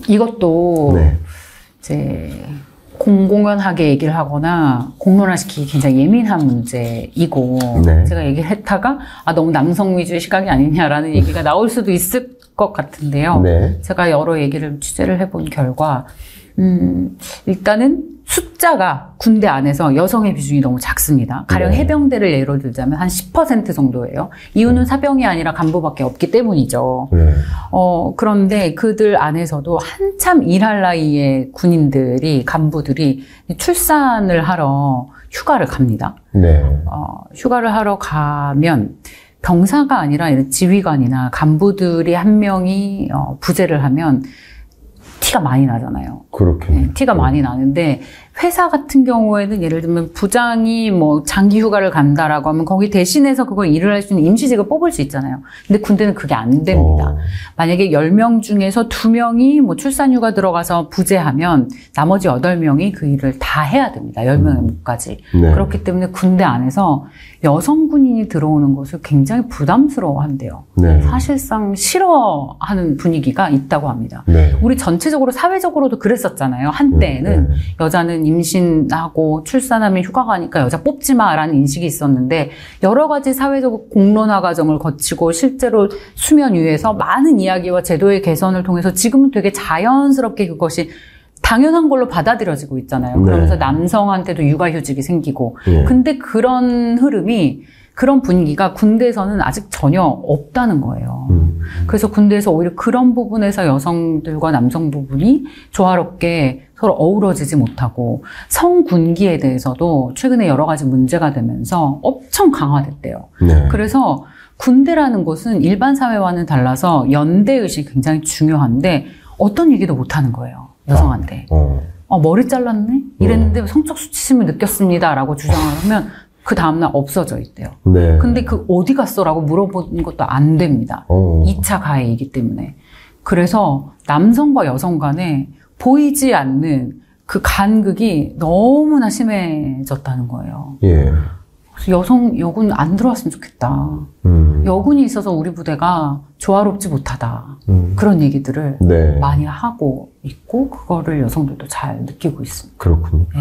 이것도 네. 이제 공공연하게 얘기를 하거나 공론화시키기 굉장히 예민한 문제이고 네. 제가 얘기를 했다가 너무 남성 위주의 시각이 아니냐라는 얘기가 나올 수도 있을 것 같은데요. 네. 제가 여러 얘기를 취재를 해본 결과 일단은 숫자가 군대 안에서 여성의 비중이 너무 작습니다. 가령 네. 해병대를 예로 들자면 한 10% 정도예요. 이유는 사병이 아니라 간부밖에 없기 때문이죠. 네. 그런데 그들 안에서도 한참 일할 나이의 군인들이, 간부들이 출산을 하러 휴가를 갑니다. 네. 휴가를 하러 가면 병사가 아니라 이런 지휘관이나 간부들이 한 명이 부재를 하면 티가 많이 나잖아요. 그렇군요. 네, 티가 많이 나는데 회사 같은 경우에는 예를 들면 부장이 뭐 장기 휴가를 간다라고 하면 거기 대신해서 그걸 일을 할 수 있는 임시직을 뽑을 수 있잖아요. 근데 군대는 그게 안 됩니다. 만약에 10명 중에서 2명이 뭐 출산 휴가 들어가서 부재하면 나머지 8명이 그 일을 다 해야 됩니다. 10명의 몫까지. 네. 그렇기 때문에 군대 안에서 여성 군인이 들어오는 것을 굉장히 부담스러워한대요. 네. 사실상 싫어하는 분위기가 있다고 합니다. 네. 우리 전체적으로 사회적으로도 그랬었잖아요. 한때는 네. 여자는 임신하고 출산하면 휴가 가니까 여자 뽑지 마라는 인식이 있었는데 여러 가지 사회적 공론화 과정을 거치고 실제로 수면 위에서 많은 이야기와 제도의 개선을 통해서 지금은 되게 자연스럽게 그것이 당연한 걸로 받아들여지고 있잖아요. 그러면서 네. 남성한테도 육아휴직이 생기고. 네. 근데 그런 흐름이, 그런 분위기가 군대에서는 아직 전혀 없다는 거예요. 그래서 군대에서 오히려 그런 부분에서 여성들과 남성 부분이 조화롭게 서로 어우러지지 못하고 성군기에 대해서도 최근에 여러 가지 문제가 되면서 엄청 강화됐대요. 네. 그래서 군대라는 곳은 일반 사회와는 달라서 연대의식이 굉장히 중요한데 어떤 얘기도 못하는 거예요. 여성한테. 머리 잘랐네? 이랬는데 성적 수치심을 느꼈습니다. 라고 주장을 하면 그 다음날 없어져 있대요. 네. 근데 그 어디 갔어? 라고 물어보는 것도 안 됩니다. 2차 가해이기 때문에. 그래서 남성과 여성 간에 보이지 않는 그 간극이 너무나 심해졌다는 거예요. 예. 그래서 여군 안 들어왔으면 좋겠다. 여군이 있어서 우리 부대가 조화롭지 못하다. 그런 얘기들을 네. 많이 하고 있고 그거를 여성들도 잘 느끼고 있습니다. 그렇군요. 네.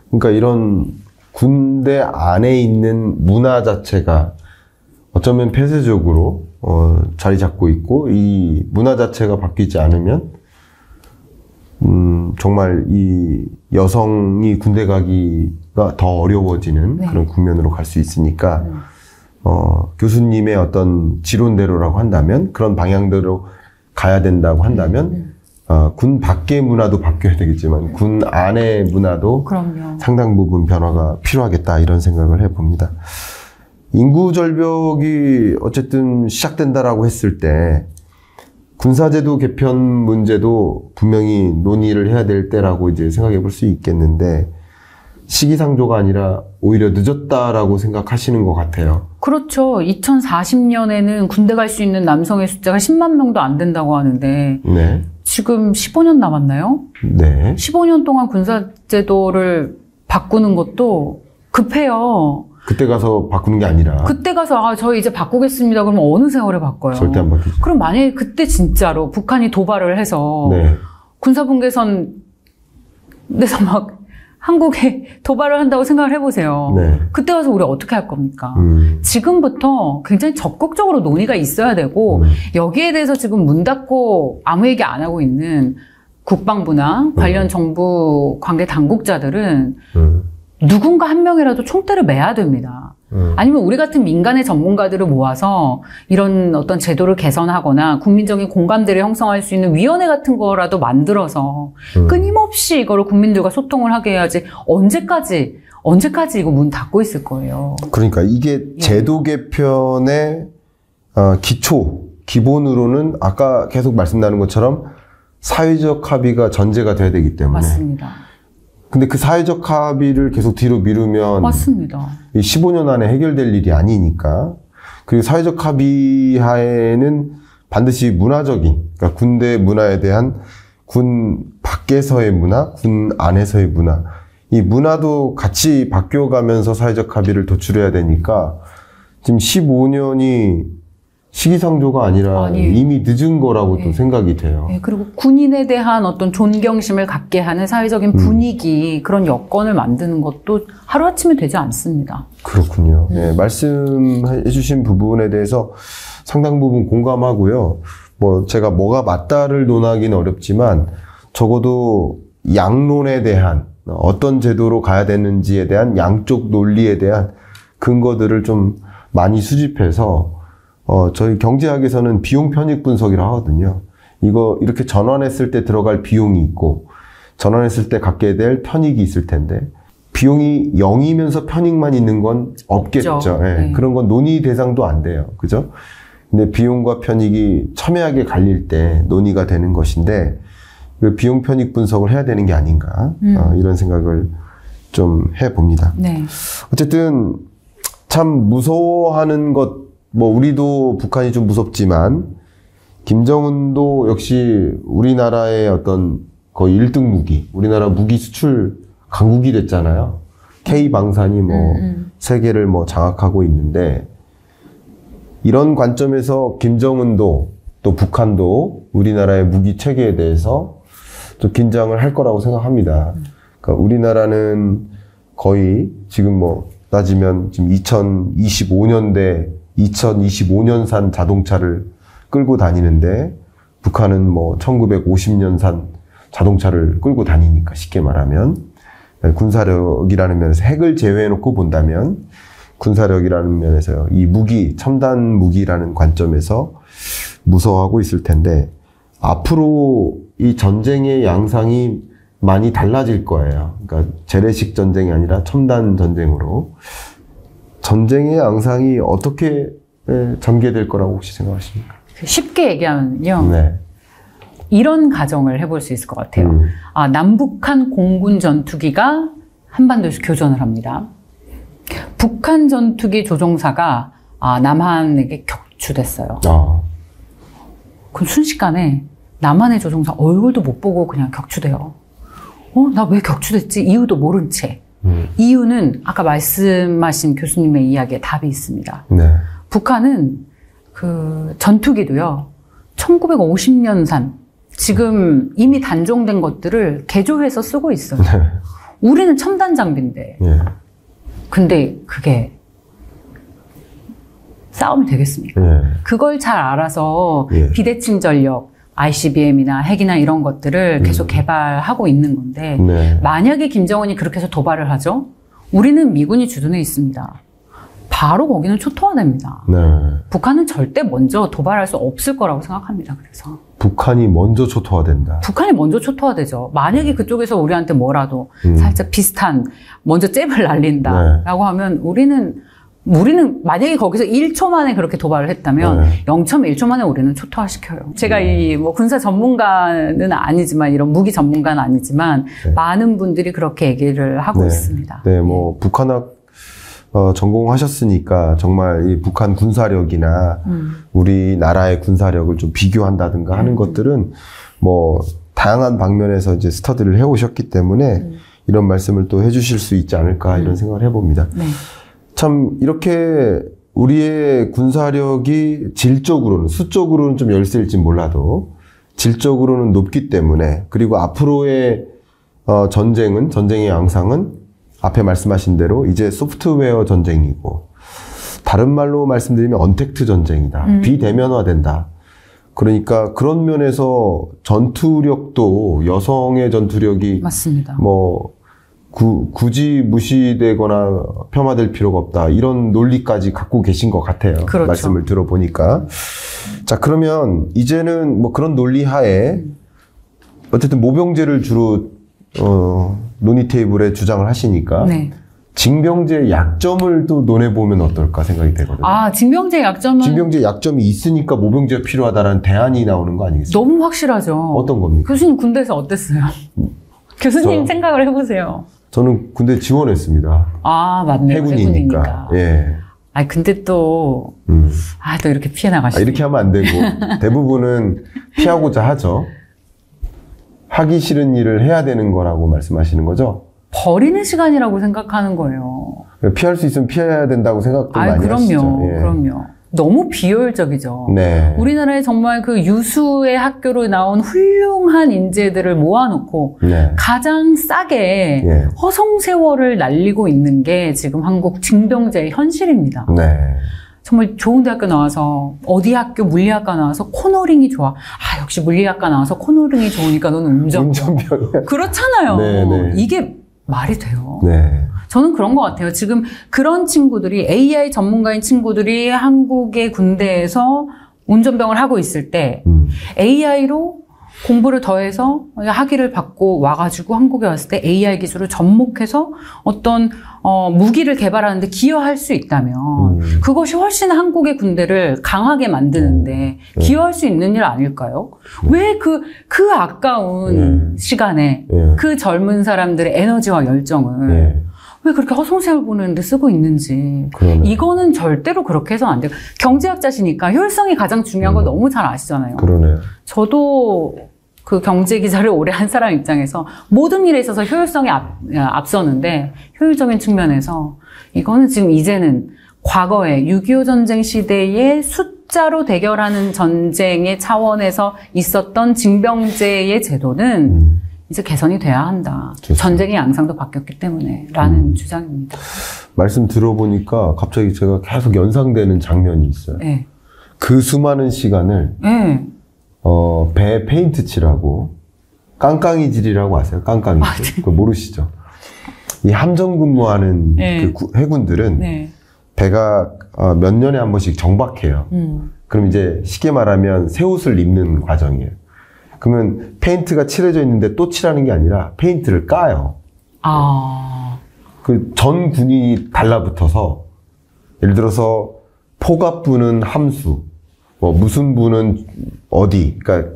그러니까 이런 군대 안에 있는 문화 자체가 어쩌면 폐쇄적으로 자리 잡고 있고 이 문화 자체가 바뀌지 않으면 정말 이 여성이 군대 가기가 더 어려워지는 네. 그런 국면으로 갈 수 있으니까 교수님의 어떤 지론대로라고 한다면 그런 방향대로 가야 된다고 한다면 군 밖의 문화도 바뀌어야 되겠지만 군 안의 문화도 그럼요. 상당 부분 변화가 필요하겠다 이런 생각을 해봅니다. 인구 절벽이 어쨌든 시작된다라고 했을 때 군사제도 개편 문제도 분명히 논의를 해야 될 때라고 이제 생각해 볼 수 있겠는데 시기상조가 아니라 오히려 늦었다라고 생각하시는 것 같아요. 그렇죠. 2040년에는 군대 갈 수 있는 남성의 숫자가 10만 명도 안 된다고 하는데 네. 지금 15년 남았나요? 네. 15년 동안 군사제도를 바꾸는 것도 급해요. 그때 가서 바꾸는 게 아니라 그때 가서 저희 이제 바꾸겠습니다. 그러면 어느 세월에 바꿔요? 절대 안 바뀌죠. 그럼 만약에 그때 진짜로 북한이 도발을 해서 네. 군사분계선에서 막 한국에 도발을 한다고 생각을 해보세요. 네. 그때 가서 우리 어떻게 할 겁니까? 지금부터 굉장히 적극적으로 논의가 있어야 되고 여기에 대해서 지금 문 닫고 아무 얘기 안 하고 있는 국방부나 관련 정부 관계 당국자들은 누군가 한 명이라도 총대를 매야 됩니다. 아니면 우리 같은 민간의 전문가들을 모아서 이런 어떤 제도를 개선하거나 국민적인 공감대를 형성할 수 있는 위원회 같은 거라도 만들어서 끊임없이 이거를 국민들과 소통을 하게 해야지 언제까지 이거 문 닫고 있을 거예요. 그러니까 이게 제도 개편의 기본으로는 아까 계속 말씀 나눈 것처럼 사회적 합의가 전제가 돼야 되기 때문에. 맞습니다. 근데 그 사회적 합의를 계속 뒤로 미루면 맞습니다. 이 15년 안에 해결될 일이 아니니까. 그리고 사회적 합의 하에는 반드시 문화적인, 그러니까 군대 문화에 대한 군 밖에서의 문화, 군 안에서의 문화, 이 문화도 같이 바뀌어가면서 사회적 합의를 도출해야 되니까 지금 15년이 시기상조가 아니라 아니에요. 이미 늦은 거라고 또 생각이 돼요. 네, 그리고 군인에 대한 어떤 존경심을 갖게 하는 사회적인 분위기, 그런 여건을 만드는 것도 하루아침에 되지 않습니다. 그렇군요. 네, 말씀해 주신 부분에 대해서 상당 부분 공감하고요. 제가 뭐가 맞다를 논하기는 어렵지만 적어도 양론에 대한 어떤 제도로 가야 되는지에 대한 양쪽 논리에 대한 근거들을 좀 많이 수집해서 저희 경제학에서는 비용 편익 분석이라고 하거든요. 이거 이렇게 전환했을 때 들어갈 비용이 있고 전환했을 때 갖게 될 편익이 있을 텐데 비용이 0이면서 편익만 있는 건 없겠죠. 네. 그런 건 논의 대상도 안 돼요. 그죠? 근데 비용과 편익이 첨예하게 갈릴 때 논의가 되는 것인데 그 비용 편익 분석을 해야 되는 게 아닌가 이런 생각을 좀 해봅니다. 네. 어쨌든 참 무서워하는 것 우리도 북한이 좀 무섭지만 김정은도 역시 우리나라의 어떤 거의 1등 무기, 우리나라 무기 수출 강국이 됐잖아요. K방산이 세계를 장악하고 있는데 이런 관점에서 김정은도 또 북한도 우리나라의 무기 체계에 대해서 좀 긴장을 할 거라고 생각합니다. 그러니까 우리나라는 거의 지금 따지면 지금 2025년산 자동차를 끌고 다니는데 북한은 1950년산 자동차를 끌고 다니니까 쉽게 말하면 군사력이라는 면에서 핵을 제외해놓고 본다면 군사력이라는 면에서 이 무기, 첨단 무기라는 관점에서 무서워하고 있을 텐데 앞으로 이 전쟁의 양상이 많이 달라질 거예요. 그러니까 재래식 전쟁이 아니라 첨단 전쟁으로 전쟁의 양상이 어떻게 전개될 거라고 혹시 생각하십니까? 쉽게 얘기하면요. 네. 이런 가정을 해볼 수 있을 것 같아요. 남북한 공군 전투기가 한반도에서 교전을 합니다. 북한 전투기 조종사가 남한에게 격추됐어요. 그럼 순식간에 남한의 조종사 얼굴도 못 보고 그냥 격추돼요. 나 왜 격추됐지? 이유도 모른 채. 이유는 아까 말씀하신 교수님의 이야기에 답이 있습니다. 네. 북한은 그 전투기도요, 1950년산, 지금 이미 단종된 것들을 개조해서 쓰고 있어요. 네. 우리는 첨단 장비인데. 네. 근데 그게 싸움이 되겠습니까? 네. 그걸 잘 알아서 네. 비대칭 전력, ICBM이나 핵이나 이런 것들을 계속 개발하고 있는 건데 네. 만약에 김정은이 그렇게 해서 도발을 하죠? 우리는 미군이 주둔해 있습니다. 바로 거기는 초토화됩니다. 네. 북한은 절대 먼저 도발할 수 없을 거라고 생각합니다. 그래서 북한이 먼저 초토화된다. 북한이 먼저 초토화되죠. 만약에 그쪽에서 우리한테 뭐라도 살짝 비슷한 먼저 잽을 날린다라고 하면 우리는 만약에 거기서 1초 만에 그렇게 도발을 했다면 0.1초 만에 우리는 초토화시켜요. 제가 이 군사 전문가는 아니지만 이런 무기 전문가는 아니지만 많은 분들이 그렇게 얘기를 하고 있습니다. 네, 북한학 전공하셨으니까 정말 이 북한 군사력이나 우리나라의 군사력을 좀 비교한다든가 하는 것들은 다양한 방면에서 이제 스터디를 해오셨기 때문에 이런 말씀을 또 해주실 수 있지 않을까 이런 생각을 해봅니다. 네. 참 이렇게 우리의 군사력이 질적으로는 수적으로는 좀 열세일지 몰라도 질적으로는 높기 때문에 그리고 앞으로의 전쟁의 양상은 앞에 말씀하신 대로 이제 소프트웨어 전쟁이고 다른 말로 말씀드리면 언택트 전쟁이다. 비대면화된다. 그러니까 그런 면에서 전투력도 여성의 전투력이 맞습니다. 굳이 무시되거나 폄하될 필요가 없다. 이런 논리까지 갖고 계신 것 같아요. 그렇죠. 말씀을 들어보니까. 자, 그러면 이제는 그런 논리 하에 어쨌든 모병제를 주로 논의 테이블에 주장을 하시니까 네. 징병제의 약점을 또 논해보면 어떨까 생각이 되거든요. 징병제의 약점은 징병제의 약점이 있으니까 모병제가 필요하다라는 대안이 나오는 거 아니겠습니까? 너무 확실하죠. 어떤 겁니까? 교수님 군대에서 어땠어요? 교수님 생각을 해보세요. 저는 군대 지원했습니다. 맞네요. 해군이니까. 예. 근데 또, 또 이렇게 피해 나가시네. 이렇게 하면 안 되고, 대부분은 피하고자 하죠. 하기 싫은 일을 해야 되는 거라고 말씀하시는 거죠? 버리는 시간이라고 생각하는 거예요. 피할 수 있으면 피해야 된다고 생각도 많이 하시죠. 그럼요. 너무 비효율적이죠. 네. 우리나라에 정말 그 유수의 학교로 나온 훌륭한 인재들을 모아놓고 네. 가장 싸게 예. 허송세월을 날리고 있는 게 지금 한국 징병제의 현실입니다. 네. 정말 좋은 대학교 나와서 어디 학교 물리학과 나와서 코너링이 좋아. 아 역시 물리학과 나와서 코너링이 좋으니까 너는 운전병. 그렇잖아요. 네, 네. 이게 말이 돼요. 네. 저는 그런 것 같아요. 지금 그런 친구들이 AI 전문가인 친구들이 한국의 군대에서 운전병을 하고 있을 때 AI로 공부를 더해서 학위를 받고 와가지고 한국에 왔을 때 AI 기술을 접목해서 어떤 무기를 개발하는데 기여할 수 있다면 그것이 훨씬 한국의 군대를 강하게 만드는데 기여할 수 있는 일 아닐까요? 왜 그 아까운 시간에 그 젊은 사람들의 에너지와 열정을 왜 그렇게 허송세월 보내는데 쓰고 있는지. 그러네. 이거는 절대로 그렇게 해서는 안 돼요. 경제학자시니까 효율성이 가장 중요한 거 너무 잘 아시잖아요. 그러네요. 저도 그 경제 기자를 오래 한 사람 입장에서 모든 일에 있어서 효율성이 앞서는데 효율적인 측면에서 이거는 지금 이제는 과거에 6.25 전쟁 시대에 숫자로 대결하는 전쟁의 차원에서 있었던 징병제의 제도는 이제 개선이 돼야 한다. 좋습니다. 전쟁의 양상도 바뀌었기 때문에 라는 주장입니다. 말씀 들어보니까 갑자기 제가 계속 연상되는 장면이 있어요. 네. 그 수많은 시간을 네. 배 페인트 칠하고 깡깡이질이라고 아세요? 깡깡이질. 그거 모르시죠? 이 함정 근무하는 네. 그 해군들은 네. 배가 몇 년에 한 번씩 정박해요. 그럼 이제 쉽게 말하면 새 옷을 입는 과정이에요. 그러면 페인트가 칠해져 있는데 또 칠하는 게 아니라 페인트를 까요. 아. 그 전 군인이 달라붙어서 예를 들어서 포갑부는 함수, 뭐 무슨 부는 어디, 그러니까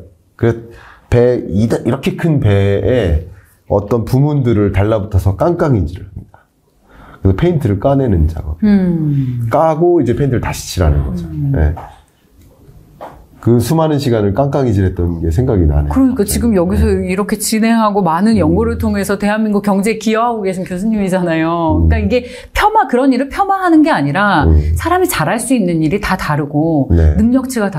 배 이렇게 큰 배에 어떤 부문들을 달라붙어서 깡깡이질을 합니다. 그래서 페인트를 까내는 작업. 까고 이제 페인트를 다시 칠하는 거죠. 네. 그 수많은 시간을 깡깡이질했던 게 생각이 나네요. 그러니까 지금 여기서 이렇게 진행하고 많은 연구를 통해서 대한민국 경제에 기여하고 계신 교수님이잖아요. 그러니까 이게 그런 일을 폄하하는 게 아니라 사람이 잘할 수 있는 일이 다 다르고 네. 능력치가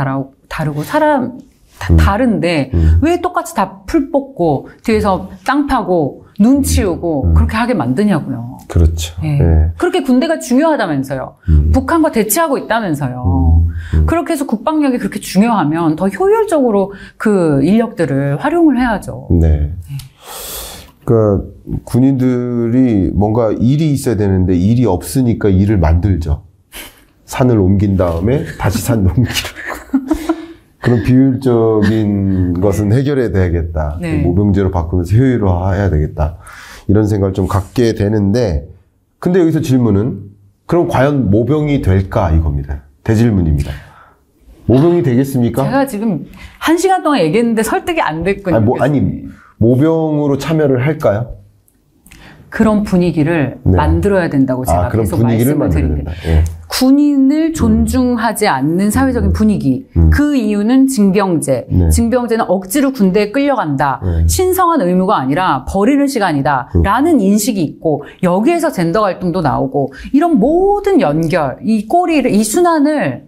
다르고 사람 다 다른데 왜 똑같이 다 풀 뽑고 뒤에서 땅 파고 눈 치우고 그렇게 하게 만드냐고요. 그렇죠. 네. 네. 그렇게 군대가 중요하다면서요. 북한과 대치하고 있다면서요. 그렇게 해서 국방력이 그렇게 중요하면 더 효율적으로 그 인력들을 활용을 해야죠. 네. 그러니까 군인들이 뭔가 일이 있어야 되는데 일이 없으니까 일을 만들죠. 산을 옮긴 다음에 다시 산 옮기고. 그런 비효율적인 것은 해결해야 되겠다. 네. 모병제로 바꾸면서 효율화해야 되겠다. 이런 생각을 좀 갖게 되는데, 근데 여기서 질문은 그럼 과연 모병이 될까 이겁니다. 대질문입니다. 모병이 되겠습니까? 제가 지금 1시간 동안 얘기했는데 설득이 안 됐군요. 아니 모병으로 참여를 할까요? 그런 분위기를 네. 만들어야 된다고 제가 그런 계속 분위기를 말씀을 만들어야 드립니다. 된다. 예. 군인을 존중하지 않는 사회적인 분위기. 그 이유는 징병제. 네. 징병제는 억지로 군대에 끌려간다. 네. 신성한 의무가 아니라 버리는 시간이다. 라는 인식이 있고 여기에서 젠더 갈등도 나오고 이런 모든 연결, 이 꼬리를, 이 순환을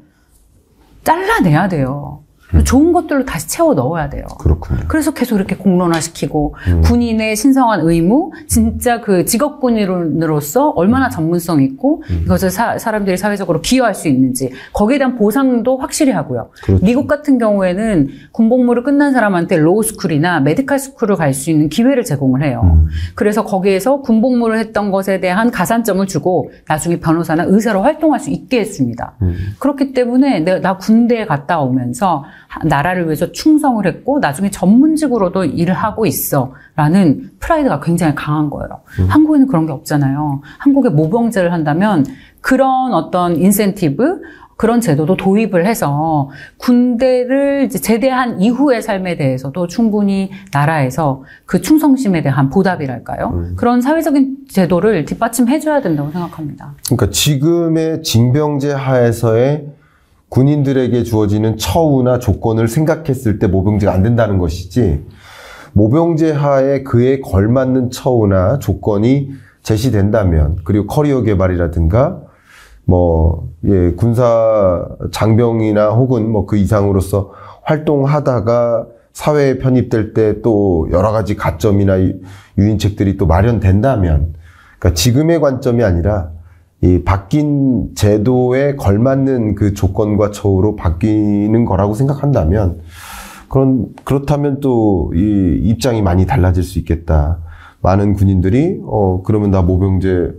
잘라내야 돼요. 좋은 것들로 다시 채워 넣어야 돼요. 그렇군요. 그래서 계속 이렇게 공론화시키고 군인의 신성한 의무, 진짜 그 직업군인으로서 얼마나 전문성 있고 이것을 사람들이 사회적으로 기여할 수 있는지 거기에 대한 보상도 확실히 하고요. 그렇죠. 미국 같은 경우에는 군복무를 끝난 사람한테 로우스쿨이나 메디칼 스쿨을 갈 수 있는 기회를 제공을 해요. 그래서 거기에서 군복무를 했던 것에 대한 가산점을 주고 나중에 변호사나 의사로 활동할 수 있게 했습니다. 그렇기 때문에 나 군대에 갔다 오면서 나라를 위해서 충성을 했고 나중에 전문직으로도 일을 하고 있어 라는 프라이드가 굉장히 강한 거예요. 한국에는 그런 게 없잖아요. 한국에 모병제를 한다면 그런 어떤 인센티브 그런 제도도 도입을 해서 군대를 이제 제대한 이후의 삶에 대해서도 충분히 나라에서 그 충성심에 대한 보답이랄까요? 그런 사회적인 제도를 뒷받침해줘야 된다고 생각합니다. 그러니까 지금의 징병제 하에서의 군인들에게 주어지는 처우나 조건을 생각했을 때 모병제가 안 된다는 것이지, 모병제 하에 그에 걸맞는 처우나 조건이 제시된다면, 그리고 커리어 개발이라든가 군사 장병이나 혹은 그 이상으로서 활동하다가 사회에 편입될 때 또 여러 가지 가점이나 유인책들이 또 마련된다면, 그러니까 지금의 관점이 아니라 이 바뀐 제도에 걸맞는 그 조건과 처우로 바뀌는 거라고 생각한다면, 그렇다면 또 이 입장이 많이 달라질 수 있겠다. 많은 군인들이, 그러면 나 모병제,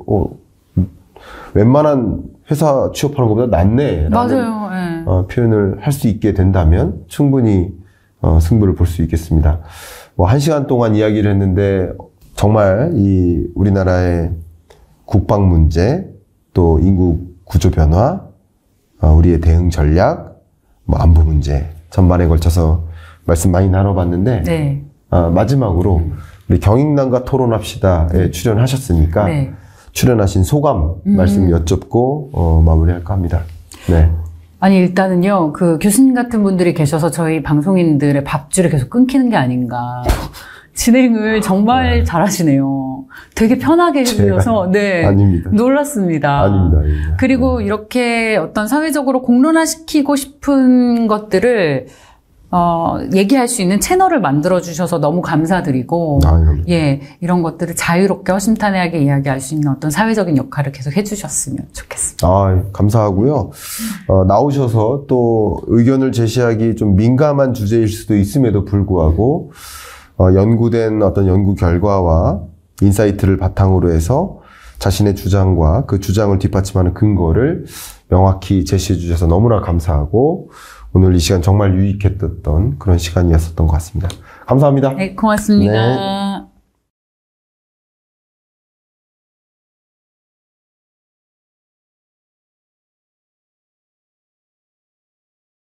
웬만한 회사 취업하는 것보다 낫네. 맞아요. 네. 표현을 할 수 있게 된다면 충분히 승부를 볼 수 있겠습니다. 1시간 동안 이야기를 했는데 정말 이 우리나라의 국방 문제, 또 인구 구조 변화, 우리의 대응 전략, 안보 문제 전반에 걸쳐서 말씀 많이 나눠봤는데 네. 마지막으로 우리 경인남과 토론합시다에 출연하셨으니까 네. 출연하신 소감 말씀 여쭙고 마무리할까 합니다. 네. 아니 일단은요, 그 교수님 같은 분들이 계셔서 저희 방송인들의 밥줄을 계속 끊기는 게 아닌가. 진행을 정말 잘하시네요. 되게 편하게 해주셔서 네, 아닙니다. 놀랐습니다. 아닙니다. 그리고 이렇게 어떤 사회적으로 공론화시키고 싶은 것들을 얘기할 수 있는 채널을 만들어 주셔서 너무 감사드리고, 예, 이런 것들을 자유롭게 허심탄회하게 이야기할 수 있는 어떤 사회적인 역할을 계속 해주셨으면 좋겠습니다. 감사하고요. 나오셔서 또 의견을 제시하기 좀 민감한 주제일 수도 있음에도 불구하고 연구된 어떤 연구 결과와 인사이트를 바탕으로 해서 자신의 주장과 그 주장을 뒷받침하는 근거를 명확히 제시해 주셔서 너무나 감사하고, 오늘 이 시간 정말 유익했던 그런 시간이었던 것 같습니다. 감사합니다. 네, 고맙습니다. 네.